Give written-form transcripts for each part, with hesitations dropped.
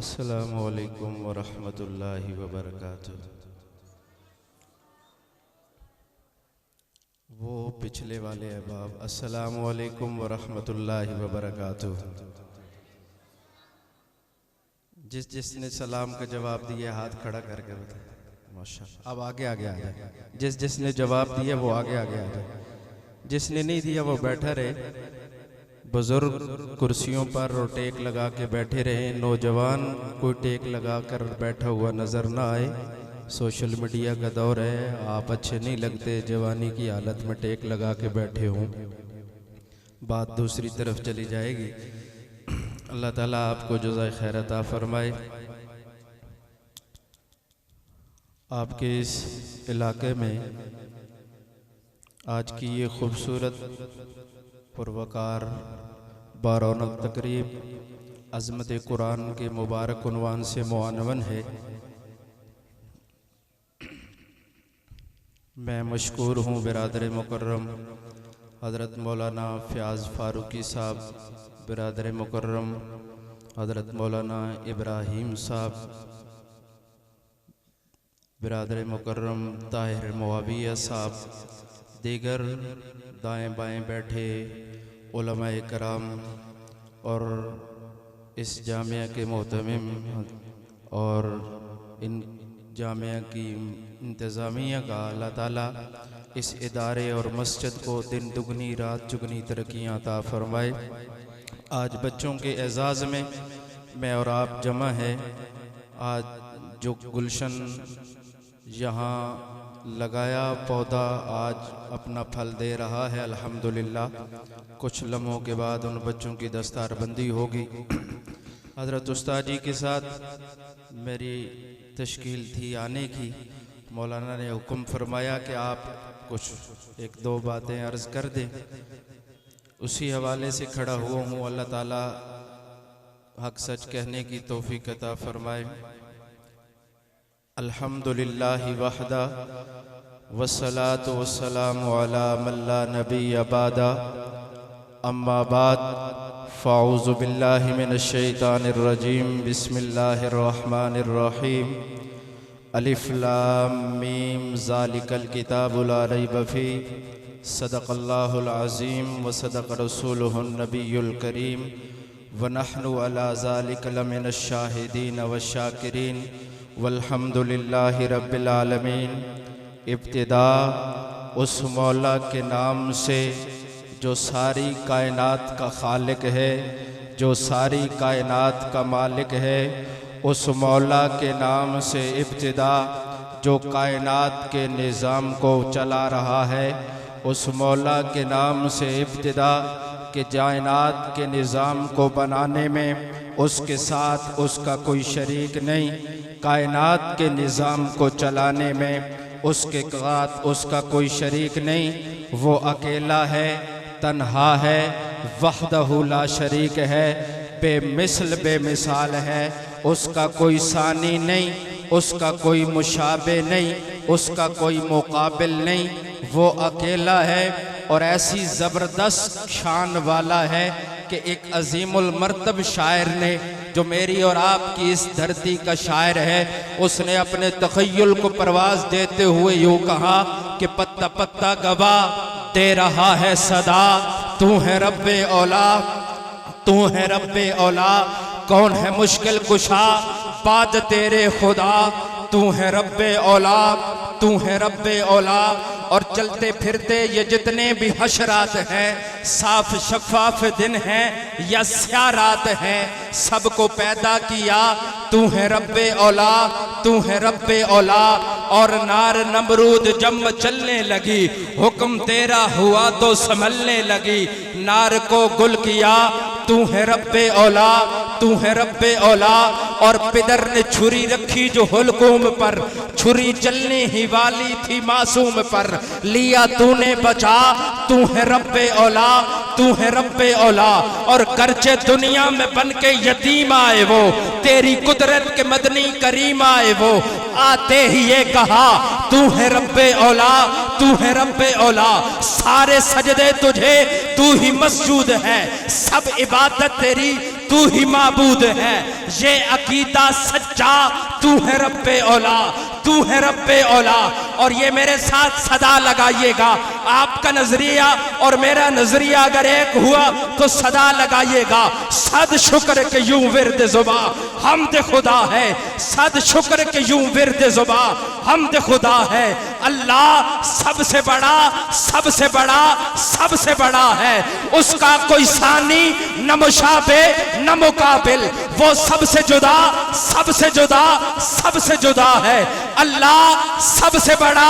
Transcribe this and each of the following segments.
अस्सलामु अलैकुम वरहमतुल्लाहि वबरकातुह। वो पिछले वाले अहबाब, अस्सलामु अलैकुम वरहमतुल्लाहि वबरकातुह। जिसने सलाम का जवाब दिया हाथ खड़ा करके बताए। माशाअल्लाह। अब आगे आगे आ जाए। जिसने जवाब दिया वो आगे आगे आ जाए। जिसने नहीं दिया वो बैठा रहे। बुजुर्ग कुर्सियों पर और टेक लगा के बैठे रहे। नौजवान कोई टेक लगा कर बैठा हुआ नज़र ना आए। सोशल मीडिया का दौर है, आप अच्छे नहीं लगते जवानी की हालत में टेक लगा के बैठे हों। बात दूसरी तरफ चली जाएगी। अल्लाह ताला आपको जज़ाए खैर अता फरमाए। आपके इस इलाके में आज की ये खूबसूरत पुरवकार बारौनक तकरीब अज़मत कुरान के मुबारक उन्वान से मुआनवन है। मैं मशकूर हूँ बिरादर मुकर्रम हज़रत मौलाना फ़याज़ फ़ारूकी साहब, बिरादर मुकर्रम हज़रत मौलाना इब्राहीम साहब, बिरादर मुकर्रम ताहिर मुआविया साहब, दीगर दाएं बाएं बैठे उलमाए कराम और इस जामिया के मोहतमिम और इन जामिया की इंतज़ामिया का अल्लाह ताला इस इदारे और मस्जिद को दिन दुगनी रात चुगनी तरक्कियाँ अता फरमाए। आज बच्चों के एजाज़ में मैं और आप जमा है। आज जो गुलशन यहाँ लगाया पौधा आज अपना फल दे रहा है अल्हम्दुलिल्लाह। कुछ लम्हों के बाद उन बच्चों की दस्तारबंदी होगी। हज़रत उस्ताद जी के साथ मेरी तश्कील थी आने की। मौलाना ने हुक्म फरमाया कि आप कुछ एक दो बातें अर्ज़ कर दें। उसी हवाले से खड़ा हुआ हूँ। अल्लाह ताला हक सच कहने की तौफीक अता फरमाए। अल्हम्दुलिल्लाहि वहदा वस्सलातु वस्सलामु अला मन ला नबिय्य बादा अम्मा बाद फ़अऊज़ु बिल्लाहि मिनश शैतानिर रजीम बिस्मिल्लाहिर रहमानिर रहीम अलिफ लाम मीम ज़ालिकल किताबु ला रैब फ़ीह सदक़ल्लाहुल अज़ीम व सदक़ रसूलुहुन नबियुल करीम व नहनु अला ज़ालिका लमिनश शाहिदीन व शाकिरीन वल्हम्दुलिल्लाहि रब्बिल आलमीन। इब्तिदा उस मौला के नाम से जो सारी कायनात का खालिक है, जो सारी कायनात का मालिक है। उस मौला के नाम से इब्तिदा जो कायनात के निज़ाम को चला रहा है। उस मौला के नाम से इब्तिदा कि कायनात के निज़ाम को बनाने में उसके साथ उसका कोई शरीक नहीं, कायनात के निज़ाम को चलाने में उसके साथ उसका कोई शरीक नहीं। वो अकेला है, तन्हा है, वहदहु ला शरीक है, बेमिसल बेमिसाल है। उसका कोई सानी नहीं, उसका कोई मुशाबे नहीं, उसका कोई मुकाबिल नहीं। वो अकेला है और ऐसी ज़बरदस्त शान वाला है कि एक अजीमुल मर्तब शायर ने, जो मेरी और आपकी इस धरती का शायर है, उसने अपने तख़य्युल को परवाज़ देते हुए यूँ कहा कि पत्ता पत्ता गवाह दे रहा है सदा, तू है रब्बे औला, तू है रब्बे औला। कौन है मुश्किल कुशा बाद तेरे खुदा, तू है रब्बे औला, तू है रब्बे औला। और चलते फिरते ये जितने भी हशरात हैं, साफ शफाफ दिन हैं या स्या रात हैं, सबको पैदा किया तू है रब्बे औला, तू है रब्बे औला। और नार नमरूद जब चलने लगी, हुक्म तेरा हुआ तो संभलने लगी, नार को गुल किया तू है रब्बे औला, तू है रब्बे औला। और पिदर ने छुरी रखी जो हुलकूम पर, छुरी चलने ही वाली थी मासूम पर, लिया तूने बचा तू है रब्बे औला, तू है रब्बे औला। और करचे दुनिया में बन के यतीम आए वो, तेरी कुदरत के मदनी करीम आए वो, आते ही ये कहा तू है रब्बे औला, तू है रब्बे औला। सारे सजदे तुझे, तू ही मसजूद है, सब इबादत तेरी तू ही माबूद है, ये अकीदा सच्चा, तू है रब्बे औला, तू है रब्बे औला। और ये मेरे साथ सदा लगाइएगा, आपका नजरिया और मेरा नजरिया अगर एक हुआ तो सदा लगाइएगा। सद शुक्र के यूं विर्द जुबा हमद खुदा है, सद शुक्र के यूं विर्द जुबा हमद खुदा है। अल्लाह सबसे बड़ा, सबसे बड़ा, सबसे बड़ा है, उसका कोई सानी न मुशाबे न मुकाबिल, वो सबसे जुदा, सबसे जुदा, सबसे जुदा है। अल्लाह सबसे बड़ा,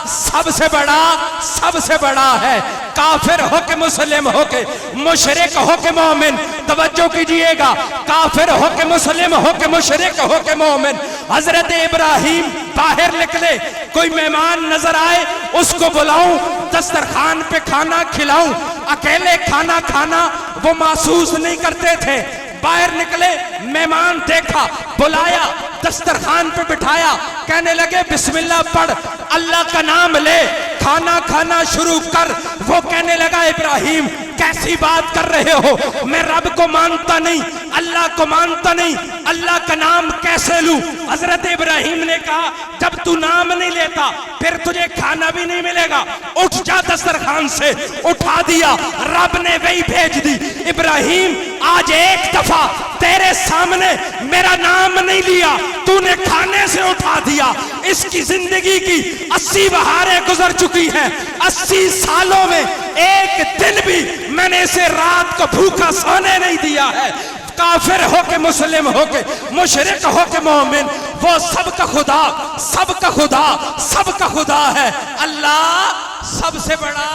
सबसे बड़ा, सबसे बड़ा है। काफिर हो के मुस्लिम हो के, मुशरिक हो के मोमिन, तवज्जो कीजिएगा, काफिर हो के मुस्लिम हो के, मुशरिक हो के मोमिन। हजरत इब्राहिम बाहर निकले, कोई मेहमान नजर आए उसको बुलाऊं, दस्तरखान पे खाना खिलाऊं। अकेले खाना खाना वो महसूस नहीं करते थे। बाहर निकले, मेहमान देखा, बुलाया, दस्तरखान पे बिठाया, कहने लगे बिस्मिल्लाह पढ़, अल्लाह का नाम ले, खाना खाना शुरू कर। वो कहने लगा इब्राहिम कैसी बात कर रहे हो, मैं रब को मानता नहीं, अल्लाह को मानता नहीं, अल्लाह का नाम कैसे लूं। हजरत इब्राहिम ने कहा जब तू नाम नहीं लेता फिर तुझे खाना भी नहीं मिलेगा, उठ जा दस्तरखान से। उठा दिया, रब ने वही भेज दी, इब्राहिम आज एक दफा तेरे सामने मेरा नाम नहीं लिया, तूने खाने से उठा दिया। इसकी जिंदगी की 80 बहारें गुजर चुकी हैं, 80 सालों में एक दिन भी मैंने इसे रात को भूखा सोने नहीं दिया है। काफिर हो के मुस्लिम हो के, मुशरिक हो के मोमिन, वो सबका खुदा, सबका खुदा, सबका खुदा है। अल्लाह सबसे बड़ा,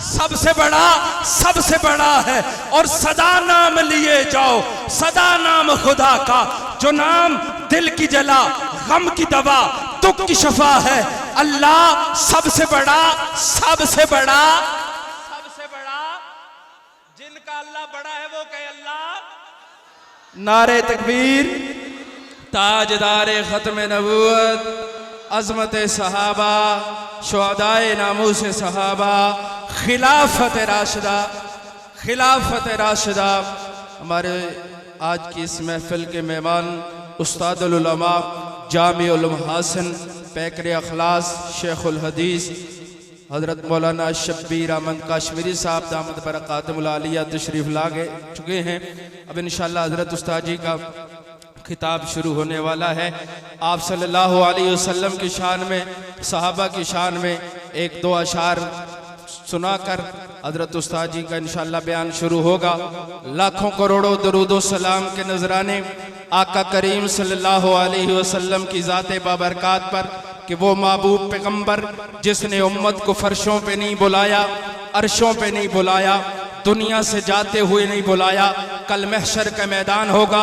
सबसे बड़ा, सबसे बड़ा है। और सदा नाम लिए जाओ, सदा नाम खुदा का, जो नाम दिल की जला, गम की दवा, दुख की शफा है। अल्लाह सबसे बड़ा, सबसे बड़ा, सबसे बड़ा। जिनका अल्लाह बड़ा है वो कहे अल्लाह। नारे तकबीर, ताजदारे खत्म नबूवत, अजमत सहाबा, शुहदाए नामूस सहाबा, खिलाफत राशिदा, खिलाफत राशिदा। हमारे आज की इस महफिल के मेहमान उस्तादुल उलमा, जामिउल मुहसिन, पैकर अखलास, शेखुल हदीस हज़रत मौलाना शब्बीर अहमद काश्मीरी साहब दामद बरकातुहुल आलिया तशरीफ़ ला चुके हैं। अब इंशाअल्लाह हज़रत उस्ताद जी का खिताब शुरू होने वाला है। आप सल्लल्लाहु अलैहि वसल्लम की शान में, सहाबा की शान में एक दो अशार सुनाकर हज़रत उस्ताद जी का इंशाअल्लाह बयान शुरू होगा। लाखों करोड़ों दरूदो सलाम के नजराने आका करीम सल्लल्लाहु अलैहि वसल्लम की ज़ाते बाबरकात पर कि वो महबूब पैगंबर जिसने उम्मत को फर्शों पे नहीं बुलाया, अर्शों पे नहीं बुलाया, दुनिया से जाते हुए नहीं बुलाया। कल महशर का मैदान होगा,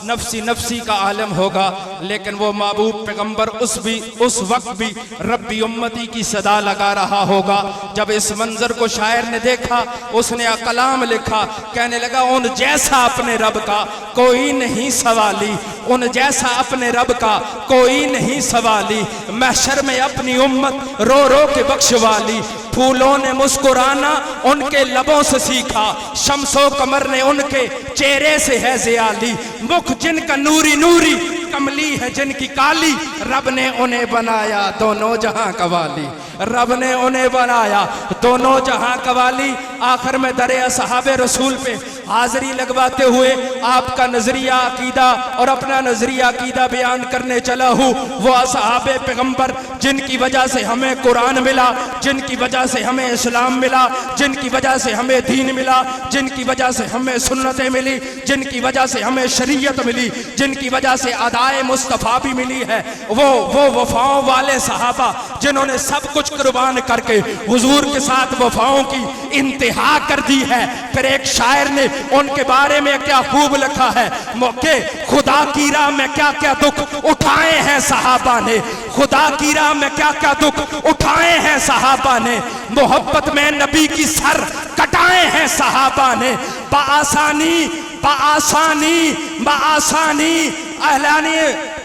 नफसी नफसी का आलम होगा, लेकिन वो महबूब पैगंबर उस वक्त भी रब्बी उम्मती की सदा लगा रहा होगा। जब इस मंजर को शायर ने देखा, उसने कलाम लिखा, कहने लगा उन जैसा अपने रब का कोई नहीं सवाली, उन जैसा अपने रब का कोई नहीं सवाली। महशर में अपनी उम्मत रो रो के बख्शवाली, फूलों ने मुस्कुराना उनके लबों से सीखा, शम्सो कमर ने उनके चेहरे से है ज़ियाली। मुख जिनका नूरी नूरी, कमली है जिनकी काली, रब ने उन्हें बनाया दोनों जहां कवाली, रब ने उन्हें बनाया दोनों जहां कवाली। आखिर में दरे असहाबे रसूल पे हाजिरी लगवाते हुए आपका नजरिया अकीदा और अपना नजरिया अकीदा बयान करने चला हूँ। वो असहाबे पैगंबर जिनकी वजह से हमें कुरान मिला, जिनकी वजह से हमें इस्लाम मिला, जिनकी वजह से हमें दीन मिला, जिनकी वजह से हमें सुन्नतें मिली, जिनकी वजह से हमें शरीयत मिली, जिनकी वजह से अदाए मुस्तफ़ा भी मिली है। वो वफाओं वाले सहाबा जिन्होंने सब कुछ कुर्बान करके हुजूर के साथ वफाओं की इंतहा कर दी है। फिर एक शायर ने उनके बारे में क्या खूब लिखा है, मौके खुदा की राह में क्या क्या दुख उठाए हैं सहाबा ने, खुदा की राह में क्या क्या दुख उठाए हैं सहाबा ने, मोहब्बत में नबी की सर कटाए हैं सहाबा ने। बाआसानी बाआसानी बाआसानी अहलानी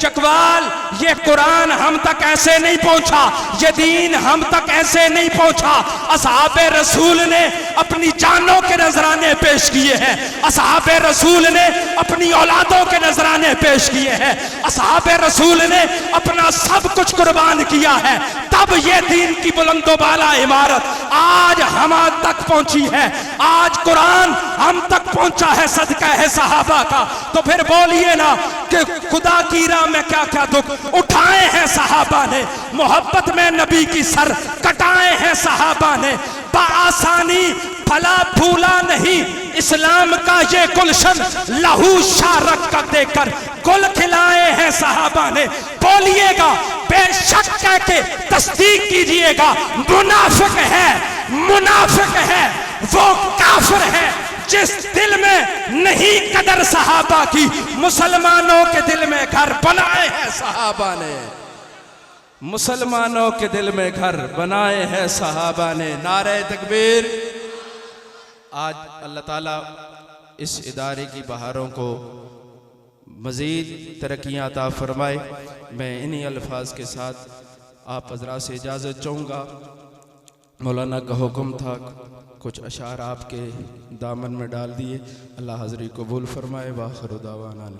चकवाल, ये कुरान हम तक ऐसे नहीं पहुंचा, ये दीन हम तक ऐसे नहीं पहुंचा। असहाबे रसूल ने अपनी जानों के नजराने पेश किए हैं, असहाबे रसूल ने अपनी औलादों के नजराने पेश किए हैं, असहाबे रसूल ने अपना सब कुछ कुर्बान किया है, तब ये दीन की बुलंदोबाला इमारत आज हम तक पहुंची है। आज कुरान हम तक पहुंचा है सदका है सहाबा का। तो फिर बोलिए ना कि खुदा की राह में क्या क्या दुख उठाए हैं सहाबा ने, मोहब्बत में नबी की सर कटाए हैं सहाबा ने, बाआसानी फला फूला नहीं इस्लाम का ये गुलशन, लहू शारक का देकर गुल खिलाए हैं सहाबा ने। बोलिएगा बेशक कह के तस्दीक कीजिएगा, मुनाफिक है, मुनाफिक है वो काफिर है जिस दिल में नहीं कदर सहाबा की। मुसलमानों के दिल में घर बनाए हैं सहाबा ने, मुसलमानों के दिल में घर बनाए हैं सहाबा ने। नारे तकबीर। आज अल्लाह ताला इस इदारे की बहारों को मज़ीद तरक्कियाँ अता फरमाए। मैं इन्हीं अल्फाज के साथ आप हज़रात से इजाज़त चाहूँगा। मौलाना का हुक्म था, कुछ अशार आपके दामन में डाल दिए। अल्लाह हज़री कबूल फरमाए। वाखिर दावाना।